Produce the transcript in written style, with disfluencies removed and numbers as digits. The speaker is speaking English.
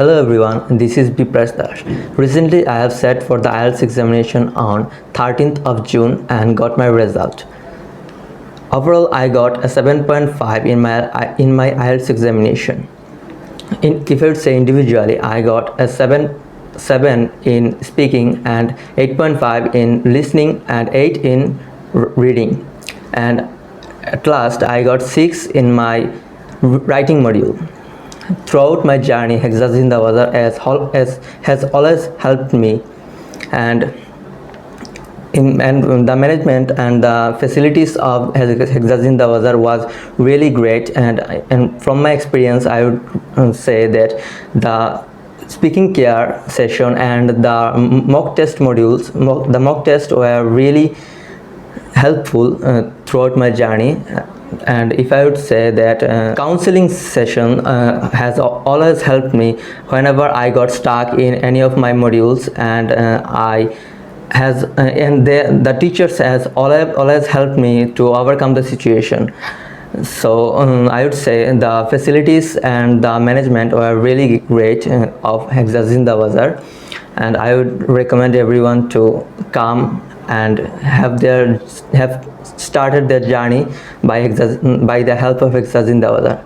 Hello everyone, this is 𝒉𝒆𝒙𝒂𝒃. Recently I have sat for the IELTS examination on 13th of June and got my result. Overall I got a 7.5 in my IELTS examination. If I would say individually, I got a 7 in speaking and 8.5 in listening and 8 in reading. And at last I got 6 in my writing module. Throughout my journey, 𝐒XA'S has always helped me, and the management and the facilities of 𝐒XA'S was really great. And from my experience, I would say that the speaking care session and the mock test modules, the mock tests were really helpful throughout my journey. And if I would say that counseling session has always helped me whenever I got stuck in any of my modules, and the teachers has always helped me to overcome the situation. So I would say the facilities and the management were really great of 𝐒XA'S, and I would recommend everyone to come and have started their journey by the help of 𝐒XA'S.